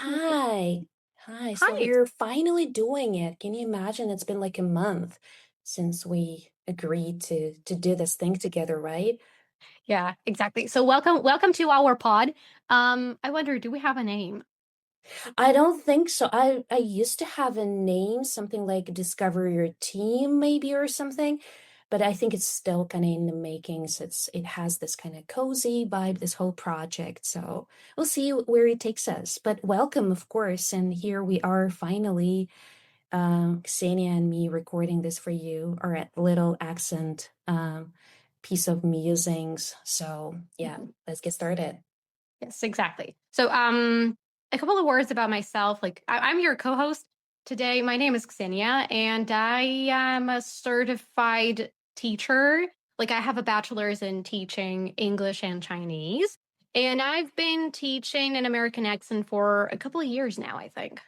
Hi. Hi. So Hi. we're finally doing it. Can you imagine? It's been like a month since we agreed to do this thing together, right? Yeah, exactly. So welcome to our pod. I wonder, do we have a name? I don't think so. I used to have a name, something like Discover Your Team, maybe or something, but I think it's still kind of in the makings. It has this kind of cozy vibe, this whole project. So we'll see where it takes us. But welcome, of course. And here we are finally. Kseniya and me recording this for you, or a little accent piece of musings. So yeah, Mhm. let's get started. Yes, exactly. So a couple of words about myself. I'm your co-host today. My name is Ksenia, and I am a certified teacher. Like I have a bachelor's in teaching English and Chinese, and I've been teaching an American accent for a couple of years now, I think.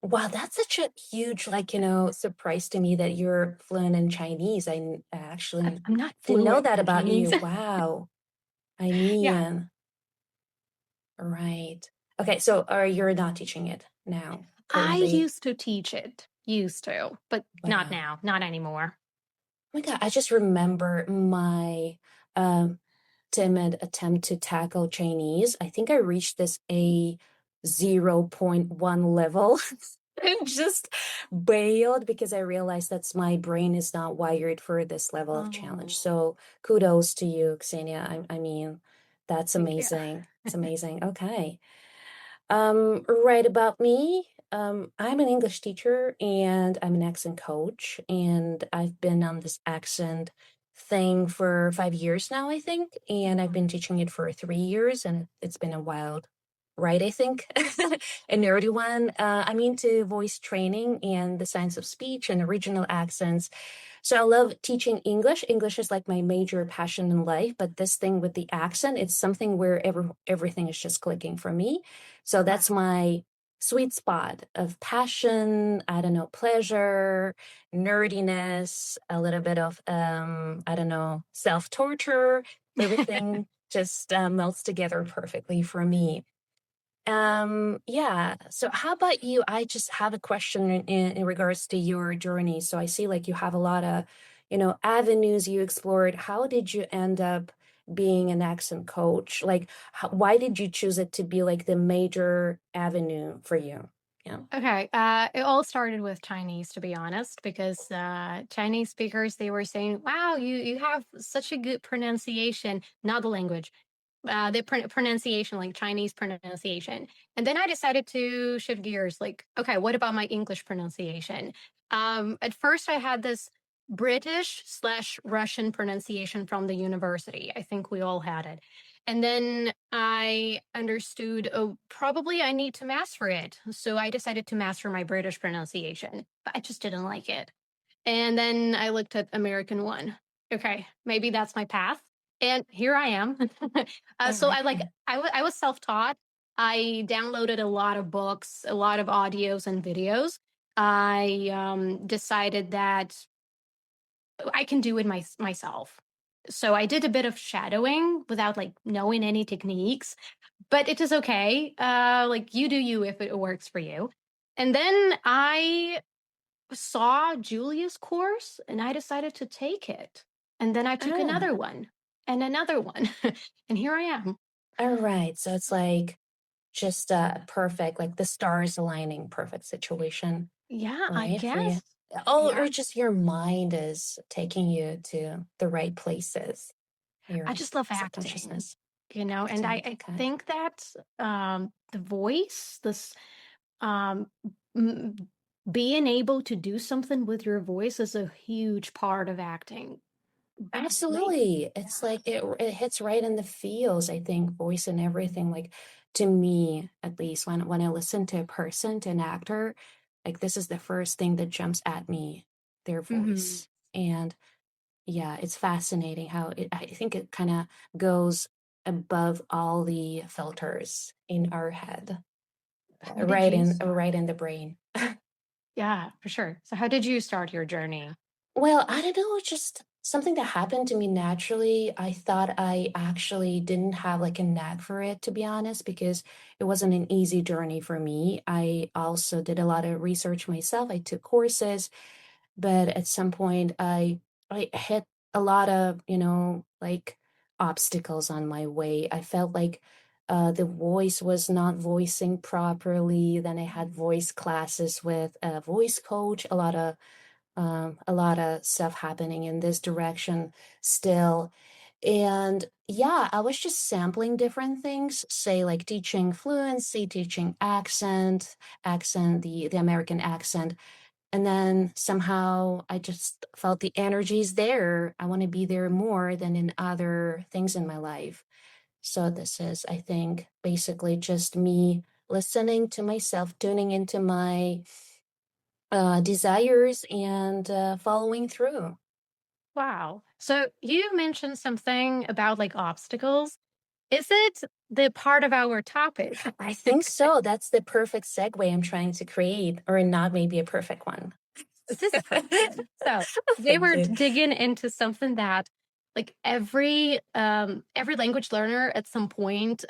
Wow, that's such a huge, surprise to me that you're fluent in Chinese. I'm, Actually I'm not didn't know fluent that in about Chinese. you. Wow. I Yeah. mean, right. Okay, so you're not teaching it now, I currently. used to teach it, used to, but not Wow. now, not anymore. My God, I just remember my um, timid attempt to tackle Chinese. I think I reached this A 0.1 level and just bailed because I realized that's my brain is not wired for this level of challenge. Oh, So kudos to you, Ksenia. I mean, that's thank you. amazing. It's amazing. Okay. Right about me. I'm an English teacher and I'm an accent coach, and I've been on this accent thing for 5 years now, I think, and I've been teaching it for 3 years, and it's been a wild ride, I think, a nerdy one. I'm into voice training and the science of speech and original accents. So I love teaching English. English is like my major passion in life, but this thing with the accent, it's something where everything is just clicking for me. So that's Wow. my sweet spot of passion, I don't know, pleasure, nerdiness, a little bit of I don't know, self-torture. Everything just melts together perfectly for me. Yeah. So how about you? I just have a question in regards to your journey. So I see like you have a lot of, avenues you explored. How did you end up being an accent coach? Like, why did you choose it to be like the major avenue for you? Yeah. Okay, it all started with Chinese, to be honest, because Chinese speakers they were saying, "Wow, you have such a good pronunciation." Not the language, the pronunciation, like Chinese pronunciation. And then I decided to shift gears. Like, okay, what about my English pronunciation? At first, I had this British slash Russian pronunciation from the university. I think we all had it. And then I understood, oh, probably I need to master it. So I decided to master my British pronunciation, but I just didn't like it. And then I looked at American one. Okay, maybe that's my path. And here I am. All So right. I was self-taught. I downloaded a lot of books, a lot of audios and videos. I decided that I can do it myself. So I did a bit of shadowing without like knowing any techniques, but it is okay. Like you do you if it works for you. And then I saw Julia's course and I decided to take it. And then I took Ah, another one and another one. And here I am. all right. So it's like just perfect, like the stars aligning, perfect situation, Yeah, I right, for you. guess. Oh, Yeah. or just your mind is taking you to the right places. I Your just love acting, subconsciousness and acting. I Okay. think that the voice, this um, m- being able to do something with your voice is a huge part of acting. Like, Absolutely. It's yeah. like it hits right in the feels, I think, voice and everything. Like to me, at least when I listen to a person, to an actor, like this is the first thing that jumps at me, their Hmm. voice. And yeah, it's fascinating how I think it kind of goes above all the filters in our head, How did you start? right in the brain. Yeah, for sure. So how did you start your journey? Well, I don't know, just something that happened to me naturally. I thought I actually didn't have like a knack for it, to be honest, because it wasn't an easy journey for me. I also did a lot of research myself. I took courses, but at some point I hit a lot of, like obstacles on my way. I felt like the voice was not voicing properly. Then I had voice classes with a voice coach, a lot of stuff happening in this direction still. And yeah, I was just sampling different things, say like teaching fluency, teaching the American accent. And then somehow I just felt the energy's there. I want to be there more than in other things in my life. So this is, I think, basically just me listening to myself, tuning into my desires and following through. Wow. So you mentioned something about like obstacles. Is it the part of our topic? I think so. That's the perfect segue I'm trying to create, or not maybe a perfect one. This is perfect. So today Thank we're you. digging into something that like every language learner at some point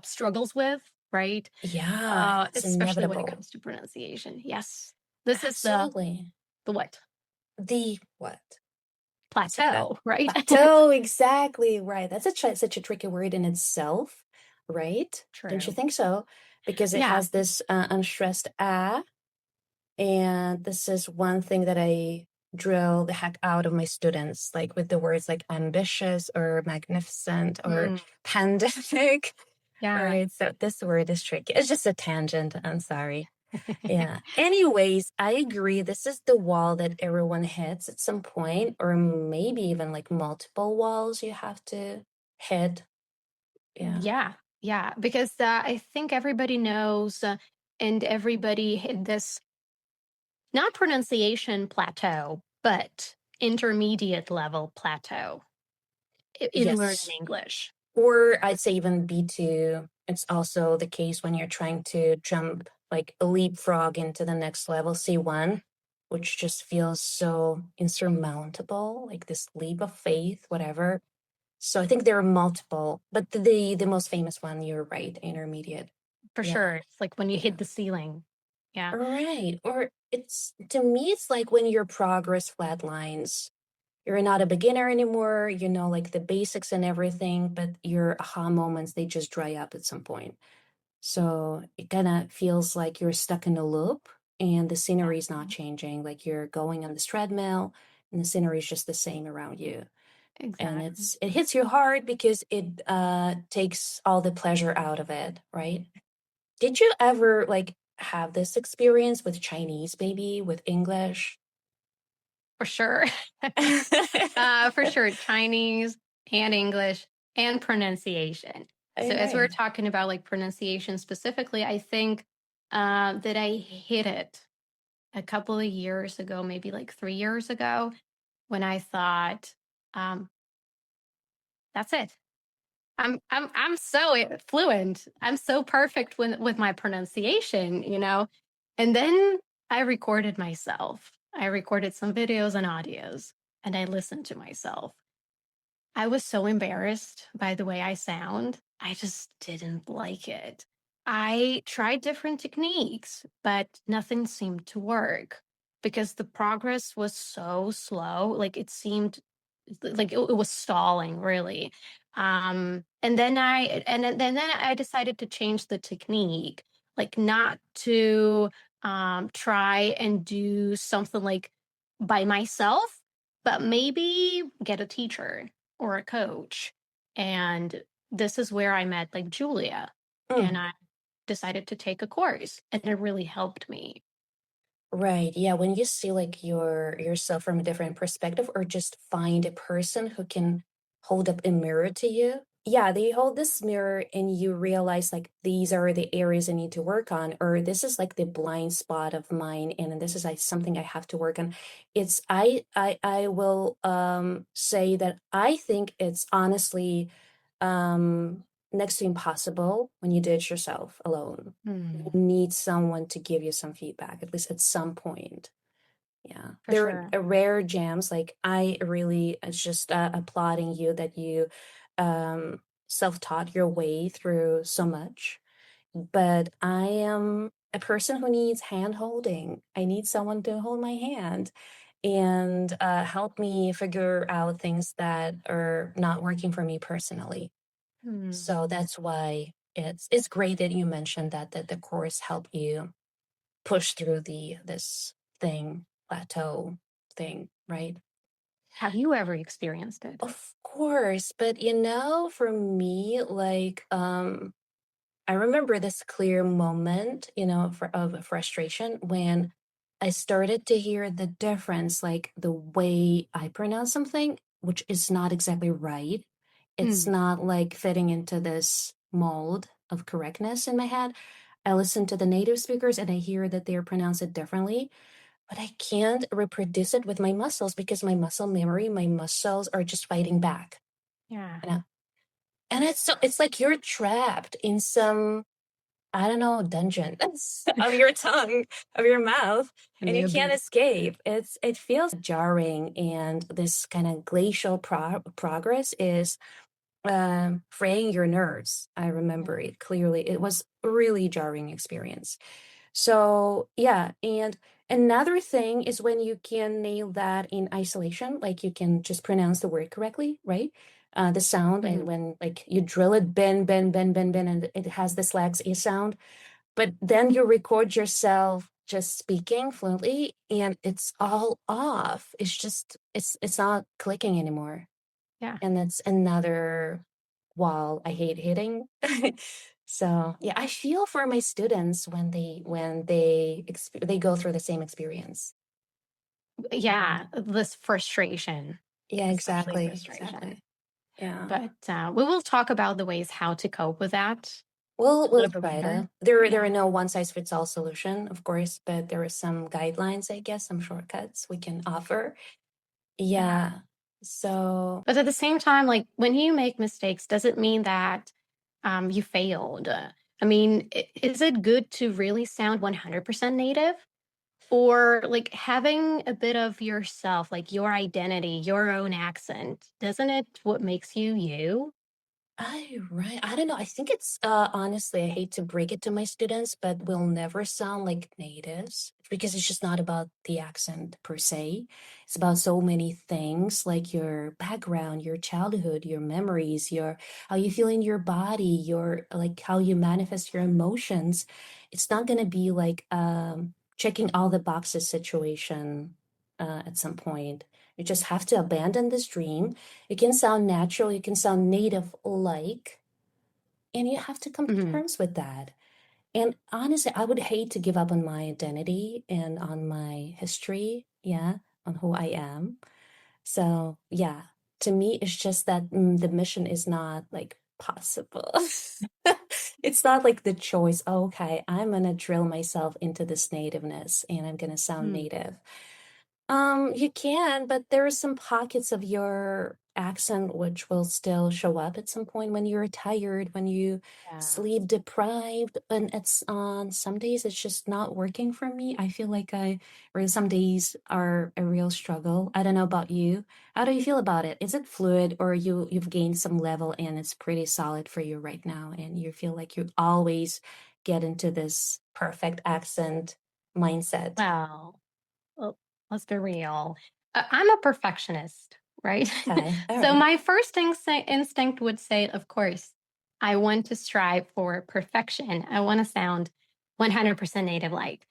struggles with, right? Yeah, it's Especially when it inevitable. comes to pronunciation. Yes. This is Absolutely. the what? The what? What's it called? Plateau, right? Plateau, exactly right. That's such a tricky word in itself, right? Don't you True. think so? Because it Yeah. has this unstressed ah, and this is one thing that I drill the heck out of my students, like with the words like ambitious or magnificent or Mm, pandemic. All yeah. right, so this word is tricky. It's just a tangent. I'm sorry. Yeah. Anyways, I agree. This is the wall that everyone hits at some point, or maybe even like multiple walls you have to hit. Yeah. Yeah. Yeah. Because I think everybody knows and everybody hit this not pronunciation plateau, but intermediate level plateau in learning Yes. English. Or I'd say even B2. It's also the case when you're trying to jump like a leapfrog into the next level, C1, which just feels so insurmountable, like this leap of faith, whatever. So I think there are multiple, but the most famous one, you're right, intermediate. For Yeah. sure. It's like when you Yeah. hit the ceiling. Yeah. Right. Or it's to me, it's like when your progress flatlines. You're not a beginner anymore, you know, like the basics and everything, but your aha moments, they just dry up at some point. So it kind of feels like you're stuck in a loop and the scenery is not Exactly. changing. Like you're going on this treadmill and the scenery is just the same around you. And Exactly. it hits you hard because it takes all the pleasure out of it, right? Did you ever like have this experience with Chinese, maybe with English? For sure. For sure. Chinese and English and pronunciation. So All as we're right. talking about like pronunciation specifically, I think that I hit it a couple of years ago, maybe like 3 years ago, when I thought, um, that's it. I'm so fluent. I'm so perfect with my pronunciation, you know. And then I recorded myself. I recorded some videos and audios, and I listened to myself. I was so embarrassed by the way I sound. I just didn't like it. I tried different techniques, but nothing seemed to work because the progress was so slow. Like it seemed like it was stalling really. And then I decided to change the technique, like not to try and do something like by myself, but maybe get a teacher or a coach. And this is where I met like Julia, and Mm. I decided to take a course, and it really helped me. Right. Yeah. When you see like yourself from a different perspective, or just find a person who can hold up a mirror to you. Yeah, they hold this mirror and you realize like these are the areas I need to work on, or this is like the blind spot of mine, and this is like something I have to work on. It's I will say that I think it's honestly next to impossible when you do it yourself alone. You Hmm. need someone to give you some feedback, at least at some point. Yeah, for there sure. are rare gems. Like I really it's just applauding you that you self-taught your way through so much. But I am a person who needs hand holding. I need someone to hold my hand and help me figure out things that are not working for me personally. Hmm. So that's why it's great that you mentioned that the course helped you push through the this thing, plateau thing, right? Have you ever experienced it? Of course, but for me, like I remember this clear moment, of frustration when I started to hear the difference, like the way I pronounce something, which is not exactly right. It's Mm, not like fitting into this mold of correctness in my head. I listen to the native speakers and I hear that they pronounce it differently, but I can't reproduce it with my muscles because my muscle memory, my muscles are just fighting back. yeah, You know? And it's like you're trapped in some, I don't know, dungeon of your tongue, of your mouth, in and the you can't abyss. escape. It feels jarring, and this kind of glacial progress is fraying your nerves. I remember Yeah. it clearly. It was a really jarring experience. So yeah, and another thing is when you can nail that in isolation, like you can just pronounce the word correctly, right? The sound, and Mhm. when like you drill it, bend, bend, bend, bend, bend, and it has this lags a sound, but then you record yourself just speaking fluently, and it's all off. It's not clicking anymore, Yeah. and that's another wall I hate hitting. So yeah, I feel for my students when they go through the same experience. Yeah, this frustration, Yeah, especially exactly, frustration. exactly. Yeah. But we will talk about the ways how to cope with that a We'll little bit try later. to. There are Yeah. no one size fits all solution, of course, but there are some guidelines, I guess, some shortcuts we can offer. Yeah. Yeah. So But at the same time, like when you make mistakes, does it mean that you failed? I mean, is it good to really sound 100% native? Or like having a bit of yourself, like your identity, your own accent, doesn't it what makes you you? I don't know. I think it's honestly, I hate to break it to my students, but we'll never sound like natives because it's just not about the accent per se. It's about so many things like your background, your childhood, your memories, your how you feel in your body, your like how you manifest your emotions. It's not gonna be like checking all the boxes situation at some point. You just have to abandon this dream. It can sound natural, it can sound native like, and you have to come to Mhm. terms with that. And honestly, I would hate to give up on my identity and on my history, yeah, on who I am. So, yeah, to me, it's just that the mission is not like possible. It's not like the choice, "Oh, okay, I'm gonna drill myself into this nativeness and I'm gonna sound Mm, native." You can, but there are some pockets of your accent which will still show up at some point when you're tired, when you yeah. sleep deprived, and it's on some days it's just not working for me. I feel like or some days are a real struggle. I don't know about you. How do you feel about it? Is it fluid or you've gained some level and it's pretty solid for you right now and you feel like you always get into this perfect accent mindset? Well, well, let's be real. I'm a perfectionist, right? Okay, all So right. my first instinct would say, of course, I want to strive for perfection. I want to sound 100% native like.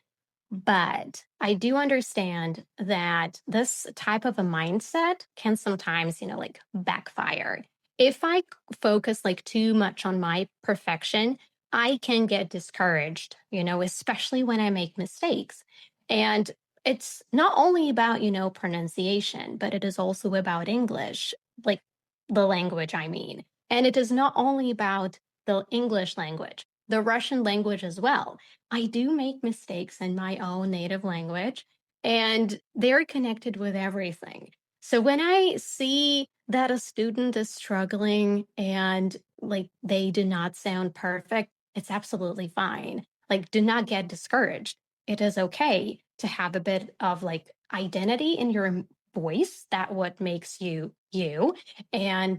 But I do understand that this type of a mindset can sometimes, like backfire. If I focus like too much on my perfection, I can get discouraged, especially when I make mistakes. And it's not only about, pronunciation, but it is also about English, like the language, I mean. And it is not only about the English language, the Russian language as well. I do make mistakes in my own native language, and they're connected with everything. So when I see that a student is struggling and like they do not sound perfect, it's absolutely fine. Like, do not get discouraged. It is okay to have a bit of like identity in your voice, that what makes you you, and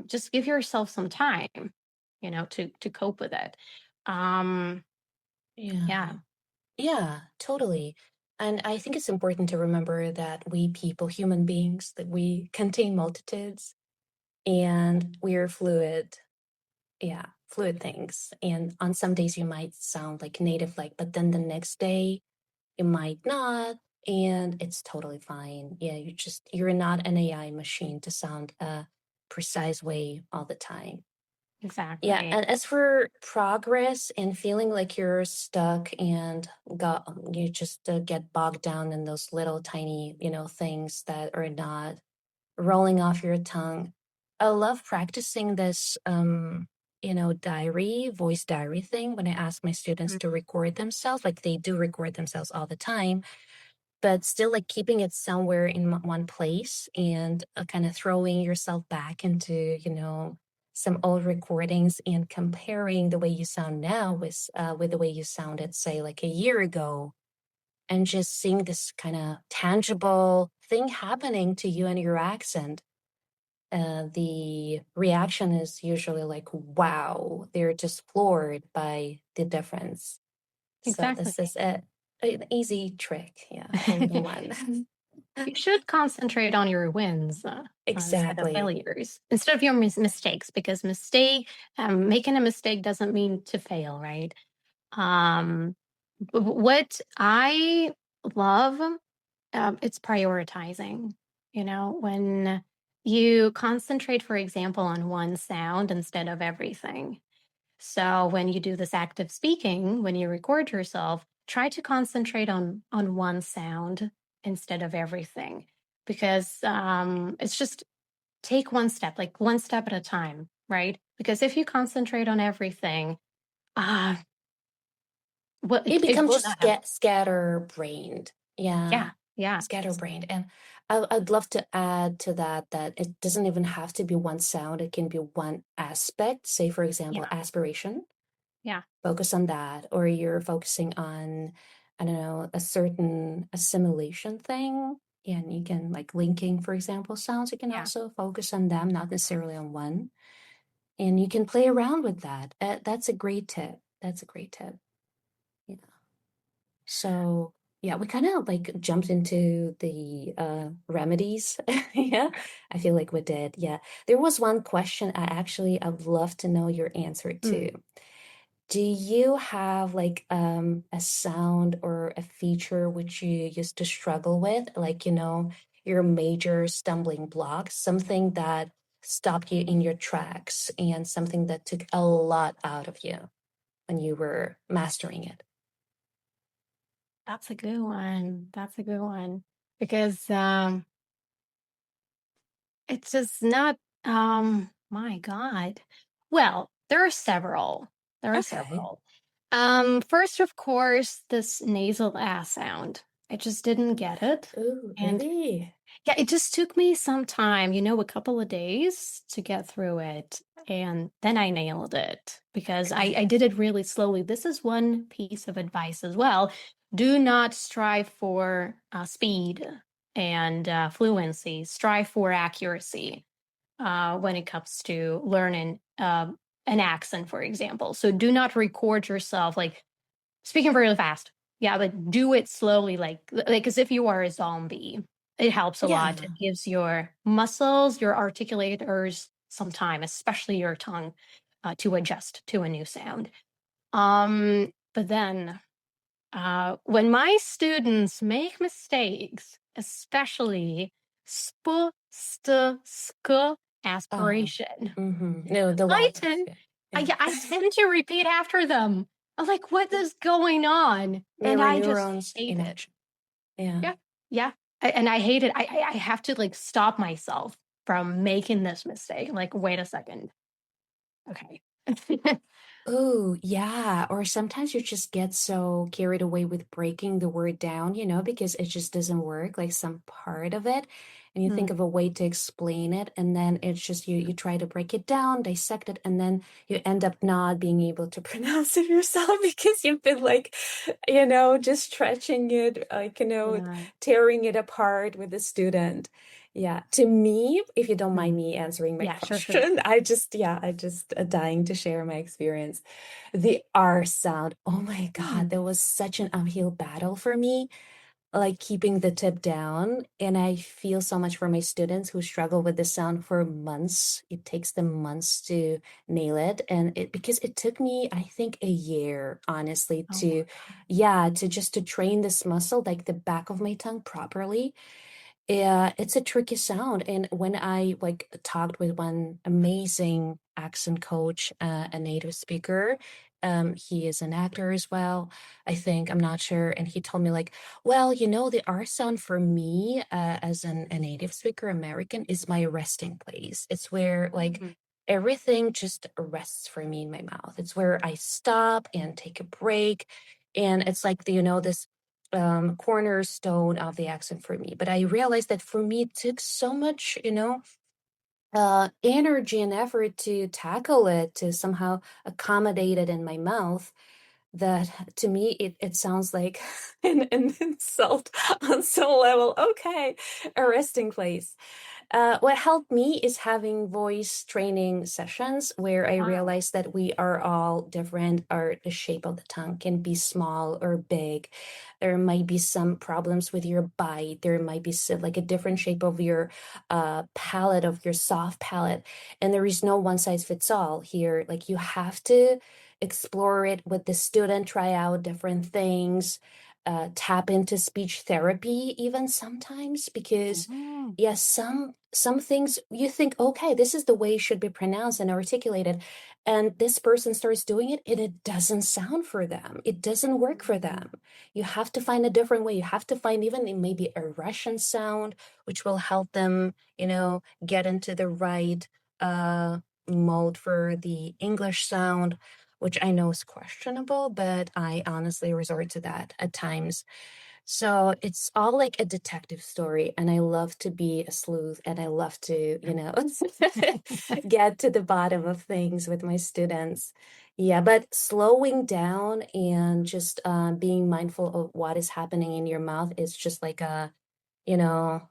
just give yourself some time, to cope with it. Um, Yeah. yeah, Yeah, totally. And I think it's important to remember that we people, human beings, that we contain multitudes and we're fluid. Yeah, fluid things. And on some days you might sound like native like, but then the next day you might not. And it's totally fine. Yeah, you're not an AI machine to sound a precise way all the time. Yeah, exactly. and as for progress and feeling like you're stuck and you just get bogged down in those little tiny, things that are not rolling off your tongue. I love practicing this, voice diary thing when I ask my students Mm, to record themselves. Like they do record themselves all the time, but still like keeping it somewhere in one place and kind of throwing yourself back into some old recordings and comparing the way you sound now with the way you sounded say like a year ago, and just seeing this kind of tangible thing happening to you and your accent. The reaction is usually like, wow, they're just floored by the difference. So exactly. this is an easy trick, yeah, a little one. You should concentrate on your wins, instead of Exactly. failures, instead of your mistakes, because making a mistake doesn't mean to fail, right? Um, what I love, it's prioritizing. When you concentrate, for example, on one sound instead of everything. So when you do this active speaking, when you record yourself, try to concentrate on one sound instead of everything, because it's just take one step, like one step at a time, right? Because if you concentrate on everything, ah, well, It it becomes will just not happen. scatterbrained. Yeah, Yeah, yeah, scatterbrained. And I'd love to add to that that it doesn't even have to be one sound. It can be one aspect. Say, for example, yeah, aspiration. yeah, Focus on that. Or you're focusing on, I don't know, a certain assimilation thing. And you can, like linking, for example, sounds. You can yeah. also focus on them, not necessarily on one. And you can play around with that. That's a great tip. That's a great tip. Yeah. So yeah, we kind of like jumped into the remedies. Yeah, I feel like we did. Yeah. There was one question I'd love to know your answer Mm. to. Do you have like a sound or a feature which you used to struggle with? Like, your major stumbling block, something that stopped you in your tracks and something that took a lot out of you when you were mastering it. That's a good one. That's a good one, because it's just not, my God. Well, there are several. There are Okay. several. First, of course, this nasal ass sound. I just didn't get it. Oh, And really? yeah, it just took me some time, a couple of days to get through it. And then I nailed it because I Okay. did it really slowly. This is one piece of advice as well. Do not strive for speed and fluency, strive for accuracy when it comes to learning an accent, for example. So do not record yourself like speaking really fast. Yeah, but do it slowly, like as if you are a zombie. It helps a lot. It Yeah. gives your muscles, your articulators some time, especially your tongue, to adjust to a new sound. But then when my students make mistakes, especially sk Oh, aspiration, no, the I long ones. tend Yeah. I Yeah. yeah, I tend to repeat after them. I'm like, "What is going on?" And Mirror I just neurons hate in it. action. Yeah. Yeah, yeah, and I hate it. I have to, like, stop myself from making this mistake. I'm like, "Wait a second. Okay." Oh, yeah. Or sometimes you just get so carried away with breaking the word down, because it just doesn't work, like some part of it. And you think Mm, of a way to explain it, and then it's just you try to break it down, dissect it, and then you end up not being able to pronounce it yourself because you've been like, just stretching it, like, yeah. tearing it apart with the student. Yeah, to me, if you don't mind Mm. me answering my Yeah, sure, sure. question, I just dying to share my experience. The R sound, oh my God, Mm. that was such an uphill battle for me, like keeping the tip down. And I feel so much for my students who struggle with the sound for months. It takes them months to nail it. And because it took me, I think, a year, honestly, Oh, yeah, to train this muscle, like the back of my tongue properly. Yeah, it's a tricky sound. And when I like talked with one amazing accent coach, a native speaker, he is an actor as well, I think, I'm not sure. And he told me like, well, the R sound for me, as a native speaker, American, is my resting place. It's where like mm. everything just rests for me in my mouth. It's where I stop and take a break. And it's like, this cornerstone of the accent for me. But I realized that for me, it took so much, energy and effort to tackle it, to somehow accommodate it in my mouth, that to me, it sounds like an insult on some level. Okay, a resting place. What helped me is having voice training sessions where I Wow. realized that we are all different, or the shape of the tongue can be small or big. There might be some problems with your bite. There might be like a different shape of your palate, of your soft palate. And there is no one size fits all here. Like you have to explore it with the student, try out different things, tap into speech therapy even sometimes, because Mm, yes, some things you think, okay, this is the way it should be pronounced and articulated, and this person starts doing it and it doesn't sound for them. It doesn't work for mm. them. You have to find a different way. You have to find even maybe a Russian sound, which will help them, get into the right uh mode for the English sound, which I know is questionable, but I honestly resort to that at times. So it's all like a detective story, and I love to be a sleuth, and I love to, get to the bottom of things with my students. Yeah, but slowing down and just being mindful of what is happening in your mouth is just like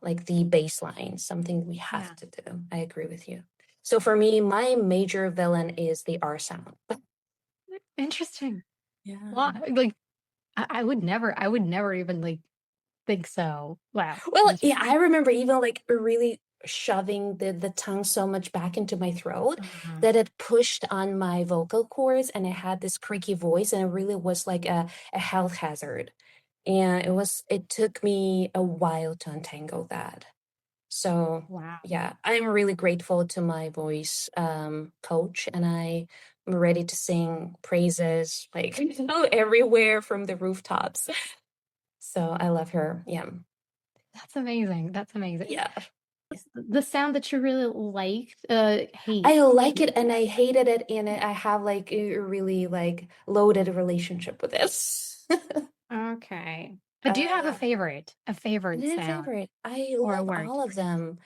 like the baseline, something we have Yeah. to do. I agree with you. So for me, my major villain is the R sound. Interesting. Well, Yeah. like I would never even like think so. Wow. Well, yeah, I Interesting. remember even like really shoving the tongue so much back into my throat Uh-huh. that it pushed on my vocal cords, and I had this creaky voice, and it really was like a health hazard. And it took me a while to untangle that. So Wow. yeah, I'm really grateful to my voice coach, and I'm ready to sing praises like everywhere from the rooftops. So I love her. Yeah. That's amazing. That's amazing. Yeah. The sound that you really liked, hate. I like it and I hated it, and I have like a really like loaded relationship with this. Okay. Do you have uh a favorite my sound favorite. I or a love word? all of them.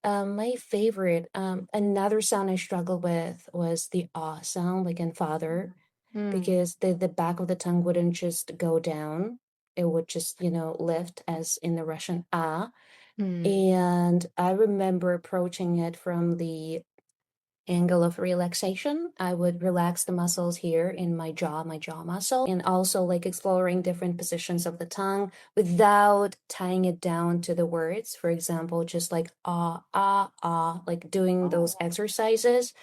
My favorite, another sound I struggled with was the ah sound, like in father, Mm, because the back of the tongue wouldn't just go down. It would just, lift as in the Russian ah. mm, And I remember approaching it from the angle of relaxation. I would relax the muscles here in my jaw muscle, and also like exploring different positions of the tongue without tying it down to the words. For example, just like ah, ah, ah, like doing those exercises.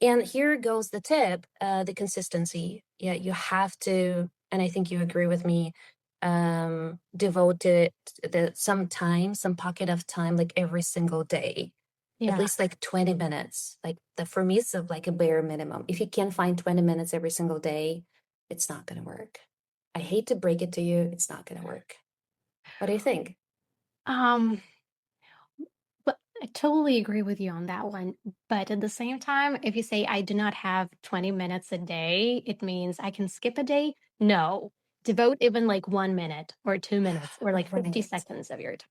And here goes the tip, the consistency. Yeah, you have to, and I think you agree with me, devote to some time, some pocket of time, like every single day, at yeah. least like 20 minutes. Like for me, it's like a bare minimum. If you can't find 20 minutes every single day, it's not going to work. I hate to break it to you, it's not going to work. What do you think? Um, I totally agree with you on that one. But at the same time, if you say I do not have 20 minutes a day, it means I can skip a day. No, devote even like 1 minute or 2 minutes or like 50 Right. seconds of your time.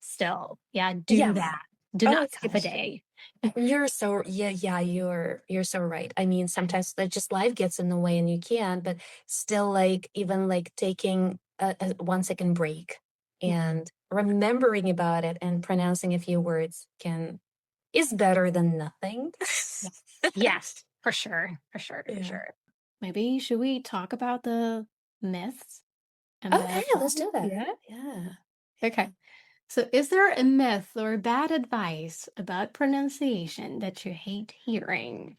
Still, yeah, do Yeah. that. Do Oh my not skip a gosh. day. You're so yeah, you're so right. I mean, sometimes that just life gets in the way and you can't, but still like even like taking a 1 second break Yeah. and remembering about it and pronouncing a few words can is better than nothing. Yes. Yes, for sure. For sure. For Yeah. sure. Maybe should we talk about the myths and the Okay, let's advice? do that. Yeah. Yeah. Yeah. Okay. So, is there a myth or bad advice about pronunciation that you hate hearing?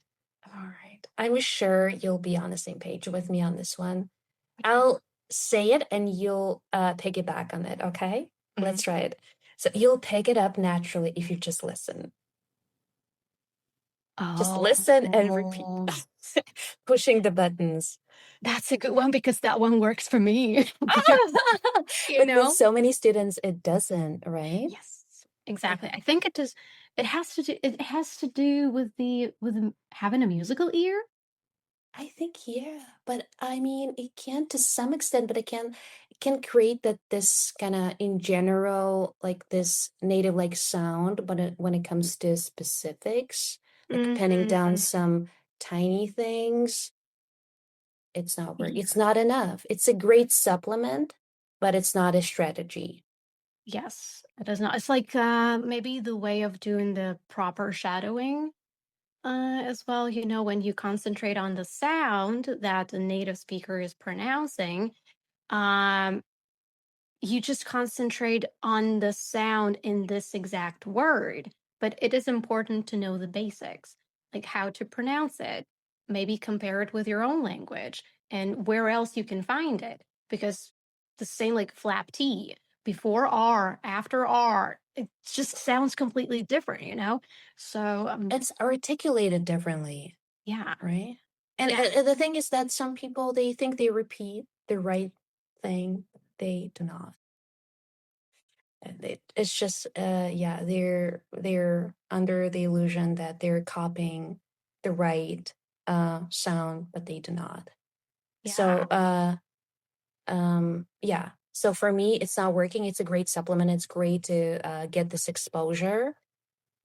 All right. I'm sure you'll be on the same page with me on this one. I'll say it and you'll piggyback on it, okay? Mhm. Let's try it. So you'll pick it up naturally if you just listen. Just listen and repeat. Oh, Pushing the buttons. that's a good one because that one works for me. Because, you But with know, so many students, it doesn't, right? yes, Yeah. exactly. I think it does. It has to do with having a musical ear. I think yeah, but I mean it can to some extent, but it can create that this kind of in general like this native like sound, but when it comes to specifics, like pinning down Mhm. some tiny things, it's not work. Yeah. It's not enough. It's a great supplement, but it's not a strategy. Yes, it does not. It's like maybe the way of doing the proper shadowing as well. You know, when you concentrate on the sound that the native speaker is pronouncing, um, you just concentrate on the sound in this exact word. But it is important to know the basics, like how to pronounce it, maybe compare it with your own language and where else you can find it. Because the same like flap T, before R, after R, it just sounds completely different, you know? So, It's articulated differently, yeah, right? And yeah, the thing is that some people they think they repeat the right thing, they do not. It's just yeah, they're under the illusion that they're copying the right sound, but they do not. So yeah. yeah. So for me, it's not working. It's a great supplement. It's great to get this exposure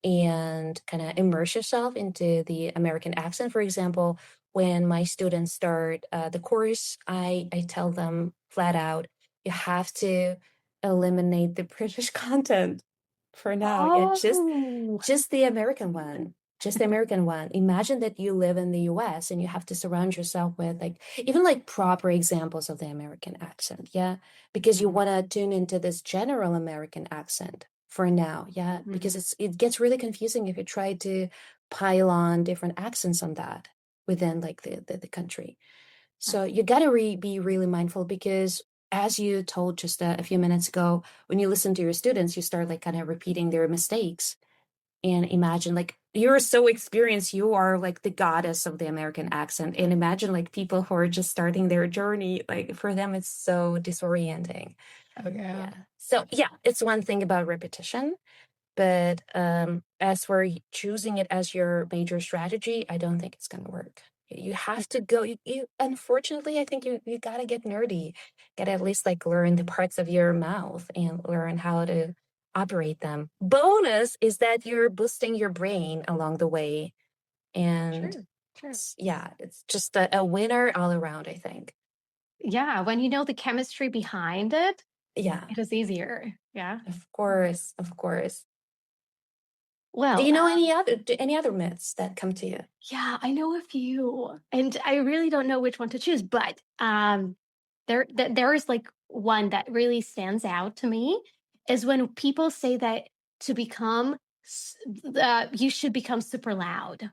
and kind of immerse yourself into the American accent. For example, when my students start the course, I tell them flat out, you have to eliminate the British content for now. Yeah, Oh, just the American one. Just the American one. Imagine that you live in the US and you have to surround yourself with like even like proper examples of the American accent. Yeah. Because you want to tune into this general American accent for now. Yeah. Because mhm. it gets really confusing if you try to pile on different accents on that within like the country. So you got to be really mindful because as you told just a few minutes ago, when you listen to your students, you start like kind of repeating their mistakes and imagine like you're so experienced, you are like the goddess of the American accent. And imagine like people who are just starting their journey, like for them, it's so disorienting. Oh, yeah. Yeah. So yeah, it's one thing about repetition. But as for choosing it as your major strategy, I don't think it's going to work. You have to go. Unfortunately, I think you got to get nerdy. Got to at least like learn the parts of your mouth and learn how to operate them. Bonus is that you're boosting your brain along the way. And True, true. yeah, it's just a winner all around, I think. Yeah, when you know the chemistry behind it, Yeah, it is easier. Yeah. of course, of course. Do Well, you know any other myths that come to you? yeah, I know a few, and I really don't know which one to choose, but there is like one that really stands out to me is when people say that to become you should become super loud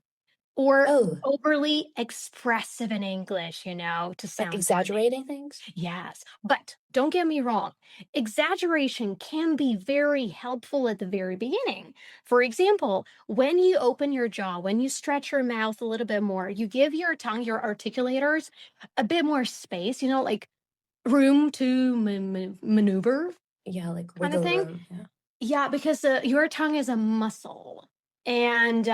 or Oh, overly expressive in English, to like sound funny. exaggerating things? Yes, but don't get me wrong. Exaggeration can be very helpful at the very beginning. For example, when you open your jaw, when you stretch your mouth a little bit more, you give your tongue, your articulators, a bit more space, like room to maneuver Yeah, like kind of wiggle thing. room. Yeah. Yeah, because your tongue is a muscle and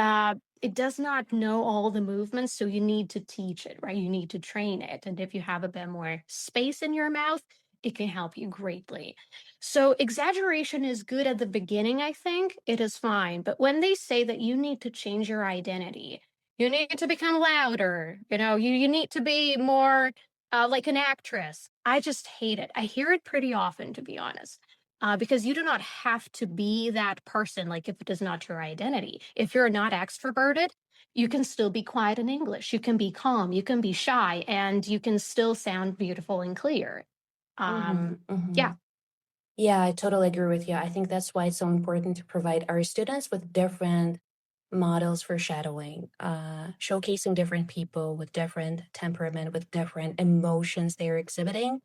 it does not know all the movements. So you need to teach it, right? You need to train it. And if you have a bit more space in your mouth, it can help you greatly. So exaggeration is good at the beginning, I think. It is fine. But when they say that you need to change your identity, you need to become louder, you need to be more like an actress. I just hate it. I hear it pretty often, to be honest, because you do not have to be that person, like if it is not your identity. If you're not extroverted, you can still be quiet in English. You can be calm, you can be shy, and you can still sound beautiful and clear. Mm-hmm, Um, mm-hmm. yeah. Yeah, I totally agree with you. I think that's why it's so important to provide our students with different models for shadowing, showcasing different people with different temperament, with different emotions they're exhibiting.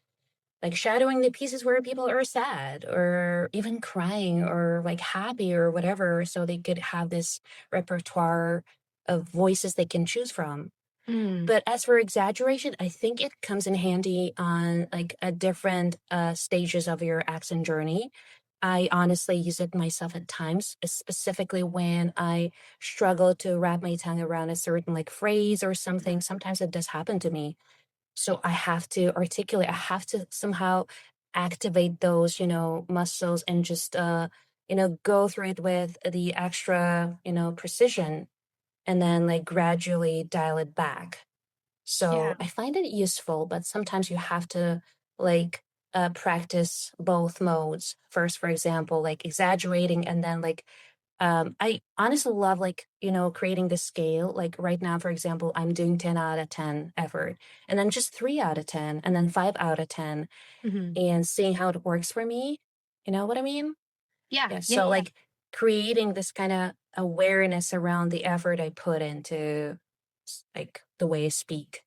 Like shadowing the pieces where people are sad or even crying or like happy or whatever, so they could have this repertoire of voices they can choose from. Mm, But as for exaggeration, I think it comes in handy on like a different stages of your accent journey. I honestly use it myself at times, specifically when I struggle to wrap my tongue around a certain like phrase or something. Sometimes it does happen to me. So I have to articulate, I have to somehow activate those, muscles and just, go through it with the extra, precision and then like gradually dial it back. yeah. So I find it useful, but sometimes you have to like practice both modes. First, for example, like exaggerating and then like I honestly love like, creating the scale. Like right now, for example, I'm doing 10 out of 10 effort and then just 3 out of 10 and then 5 out of 10 Hmm. and seeing how it works for me. You know what I mean? Yeah. Yeah. Yeah. So Yeah. like creating this kind of awareness around the effort I put into like the way I speak,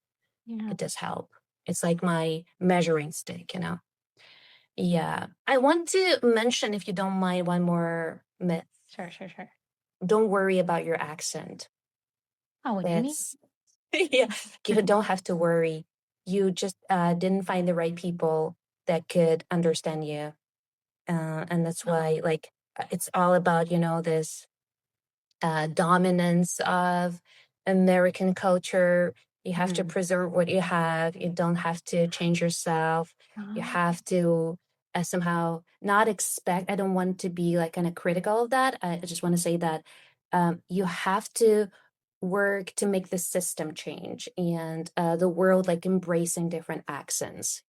Yeah. it does help. It's like my measuring stick. Yeah. I want to mention, if you don't mind, one more myth. Sure. Sure. Sure. Don't worry about your accent. Oh, what do you mean? That's, yeah, you don't have to worry. You just didn't find the right people that could understand you. And that's Oh. why, like, it's all about, this dominance of American culture. You have to Hmm. preserve what you have. You don't have to change yourself. You Oh. have to somehow not expect. I don't want to be like kind of critical of that. I just want to say that you have to work to make the system change and the world like embracing different accents,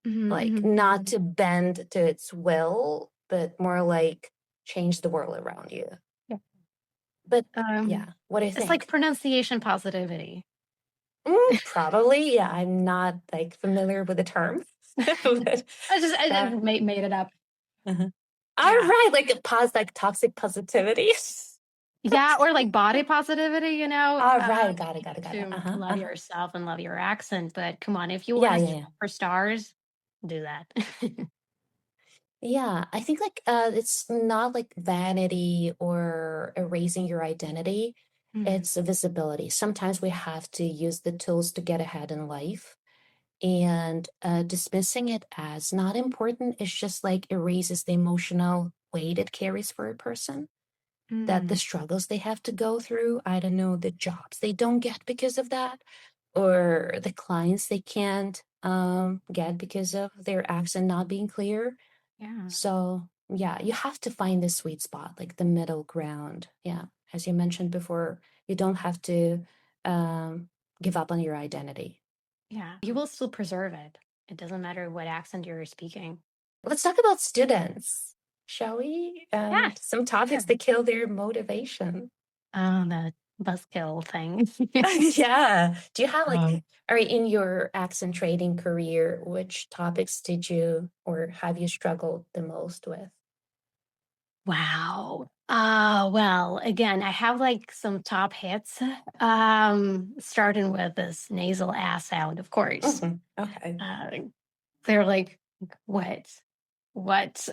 Hmm. like Hmm. not to bend to its will, but more like change the world around you. Yeah. But Um, yeah, what do you it's like think? pronunciation positivity. Probably, yeah. I'm not like familiar with the term, but I just that. made it up. Uh-huh. All Yeah. right, like a like toxic positivity. Yeah, or like body positivity, All right, you need got it. to Uh-huh, love uh-huh. yourself and love your accent, but come on, if you want Yeah, to yeah, shoot yeah. for stars, do that. Yeah, I think like it's not like vanity or erasing your identity. Mm, It's a visibility. Sometimes we have to use the tools to get ahead in life, and dismissing it as not important is just like erases the emotional weight it carries for a person, that the mm, struggles they have to go through, I don't know, the jobs they don't get because of that, or the clients they can't get because of their accent not being clear. yeah, So yeah, you have to find the sweet spot, like the middle ground. Yeah, as you mentioned before, you don't have to um, give up on your identity. yeah. You will still preserve it. It doesn't matter what accent you're speaking. Let's talk about students, shall we? Yeah, And some topics sure. that kill their motivation. Oh, the buzzkill thing. Yeah. Do you have like, Um, all right, in your accent trading career, which topics did you or have you struggled the most with? wow. Well, again, I have like some top hits. Starting with this nasal ass sound, of course. Okay. Uh, they're like, what? What?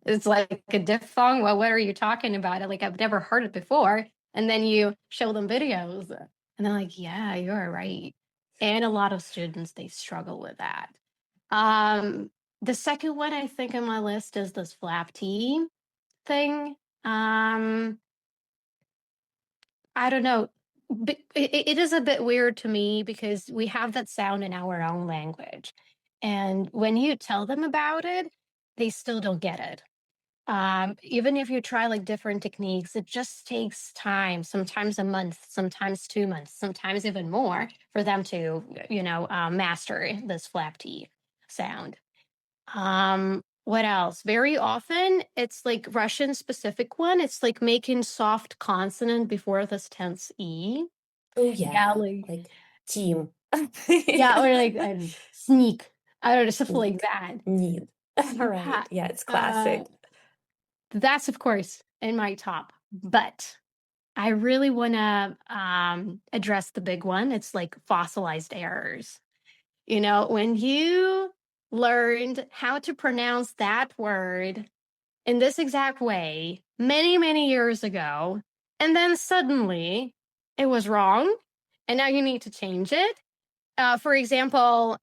It's like a diphthong. Well, what are you talking about? Like, I've never heard it before. And then you show them videos, and they're like, yeah, you're right. And a lot of students, they struggle with that. Um, the second one I think on my list is this flap T. thing. Um, I don't know. But it is a bit weird to me because we have that sound in our own language. And when you tell them about it, they still don't get it. Even if you try like different techniques, it just takes time, sometimes a month, sometimes 2 months, sometimes even more for them to, master this flap T sound. What else? Very often it's like Russian specific one. It's like making soft consonant before this tense E. Oh Yeah, yeah, like like team. yeah, or like sneak. I don't know, something like Sneak. that. Need. All Yeah. right. Yeah, it's Uh classic. that's of course in my top. But I really wanna address the big one. It's like fossilized errors. When you learned how to pronounce that word in this exact way many, many years ago, and then suddenly it was wrong, and now you need to change it. For example,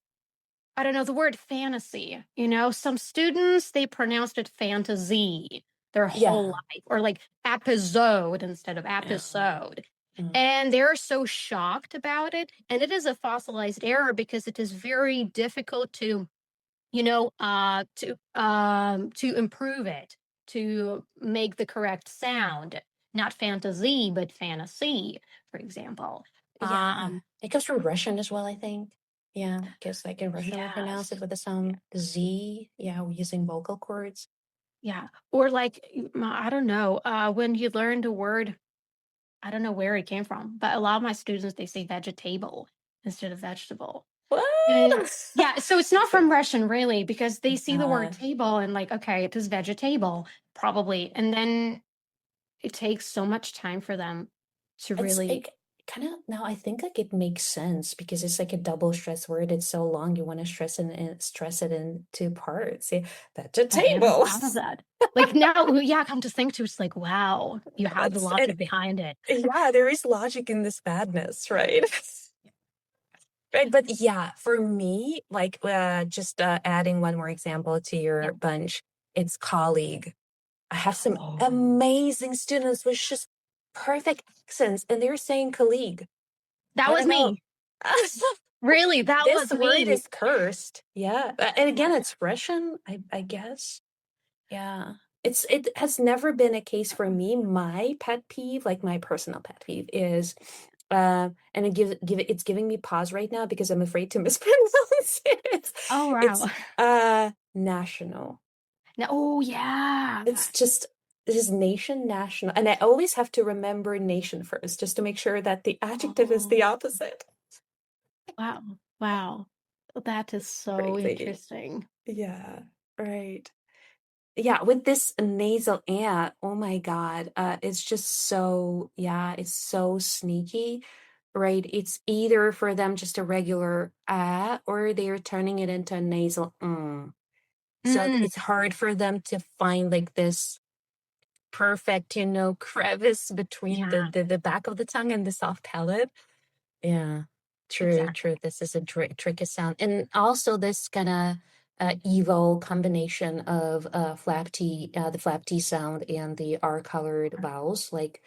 I don't know the word fantasy. Some students they pronounced it fantasy their whole Yeah. life, or like episode instead of Yeah. episode. Mm. And they're so shocked about it. And it is a fossilized error because it is very difficult to improve it, to make the correct sound, not fantasy but fantasy, for example. Yeah. um It goes from Russian as well, I think. Yeah, because like in Russian we pronounce it yes. with the sound Z. Yeah, we're using vocal cords. Yeah, or like I don't know, when you learn the word, I don't know where it came from, but a lot of my students they say vegetable instead of vegetable. And What? yeah, so it's not So, from Russian really because they see the word uh, table and like, okay, it is vegetable probably, and then it takes so much time for them to it's really. like kind of now I think like it makes sense because it's like a double stress word. It's so long you want to stress it in two parts. Yeah, that's a I never table. thought of that. Like now, yeah, come to think to it's like, wow, you have the That's and logic behind it. yeah, there is logic in this madness, right? Right, but yeah, for me, like just adding one more example to Yeah. your bunch, it's colleague. I have some Oh, amazing students with just perfect accents, and they're saying colleague. that I was don't know. me. Really, that This was word me. is cursed. Yeah. And Yeah. again, it's Russian, I guess. Yeah. It has never been a case for me. My pet peeve, like my personal pet peeve, is and it's giving me pause right now because I'm afraid to mispronounce it. Oh It's wow. national. No, oh yeah. It's just this is nation national. And I always have to remember nation first, just to make sure that the adjective is the Oh opposite. wow. Wow. That is so Crazy. interesting. Yeah, right. Yeah, with this nasal oh my God, it's just so, yeah, it's so sneaky, right? It's either for them just a regular or they're turning it into a nasal So Mm, it's hard for them to find like this perfect, crevice between yeah, the back of the tongue and the soft palate. Yeah, true, exactly. true. This is a tricky sound. And also this kind of evil combination of the flap T sound and the R colored vowels, like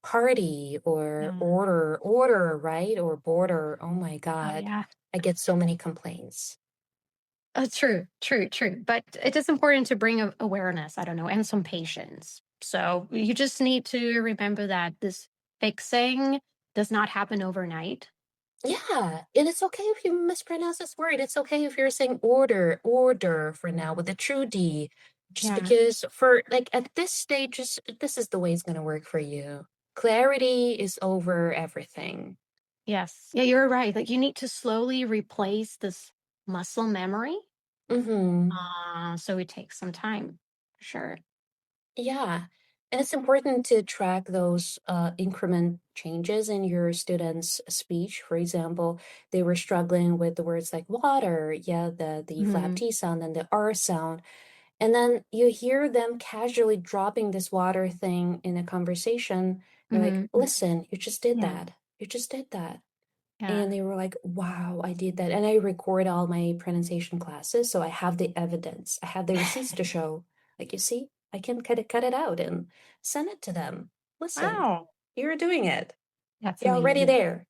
party or Yeah. order, right? Or border. Oh my Oh God. yeah. I get so many complaints. True, true, true. But it is important to bring awareness, I don't know, and some patience. So you just need to remember that this fixing does not happen overnight. Yeah, and it's okay if you mispronounce this word. It's okay if you're saying order for now with a true D, just Yeah. because for like at this stage, just this is the way it's gonna work for you. Clarity is over everything. Yes. Yeah, you're right. Like you need to slowly replace this muscle memory. Mm-hmm. So it takes some time. For sure. Yeah. And it's important to track those increment changes in your students' speech. For example, they were struggling with the words like water, yeah, the flap Hmm. T sound and the R sound. And then you hear them casually dropping this water thing in a conversation. You're like, Hmm. listen, you just did Yeah. that. You just did that. Yeah. And they were like, wow, I did that. And I record all my pronunciation classes. So I have the evidence. I have the receipts to show. Like, you see? I can cut it out and send it to them. Listen, Wow. you're doing it. That's You're already amazing. there.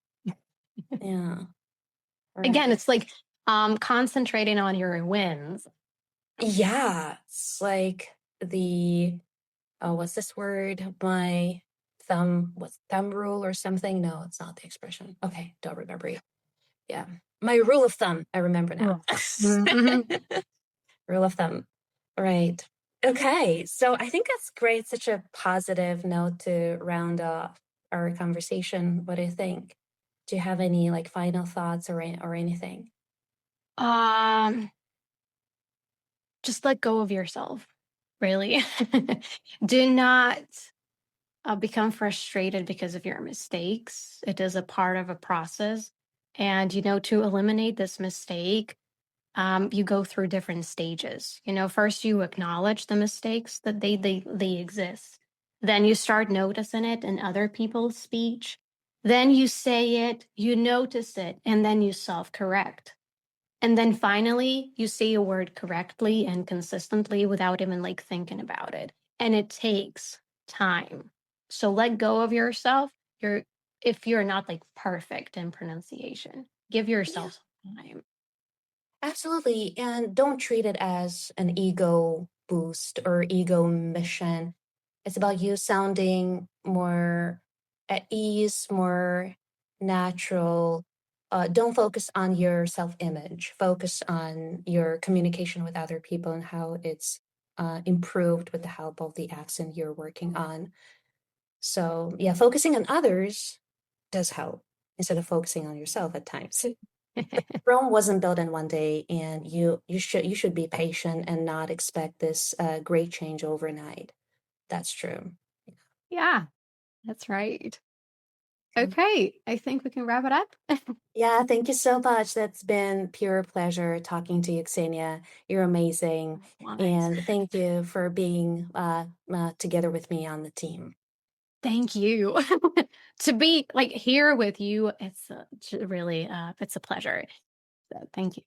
Yeah. Again, Right. it's like concentrating on your wins. Yeah. It's like the what's this word? My what's thumb rule or something? No, it's not the expression. Okay, don't remember it. Yeah. My rule of thumb. I remember now. Ugh. Mhm. Rule of thumb. Right. Okay. So I think that's great. Such a positive note to round off our conversation. What do you think? Do you have any like final thoughts or anything? Um, just let go of yourself, really. Do not become frustrated because of your mistakes. It is a part of a process. And, to eliminate this mistake, you go through different stages. First you acknowledge the mistakes that they exist. Then you start noticing it in other people's speech. Then you say it, you notice it, and then you self-correct. And then finally, you say a word correctly and consistently without even like thinking about it. And it takes time. So let go of yourself. If you're not like perfect in pronunciation, give Yeah. yourself some time. Absolutely. And don't treat it as an ego boost or ego mission. It's about you sounding more at ease, more natural. Don't focus on your self image, focus on your communication with other people and how it's improved with the help of the accent you're working on. So, yeah, focusing on others does help instead of focusing on yourself at times. Rome wasn't built in one day, and you should be patient and not expect this great change overnight. That's true. Yeah, that's right. Okay. Okay, I think we can wrap it up. Yeah, thank you so much. That's been pure pleasure talking to you, Ksenia. You're amazing, Likewise. and thank you for being together with me on the team. Thank you. To be like here with you, it's really it's a pleasure. So thank you.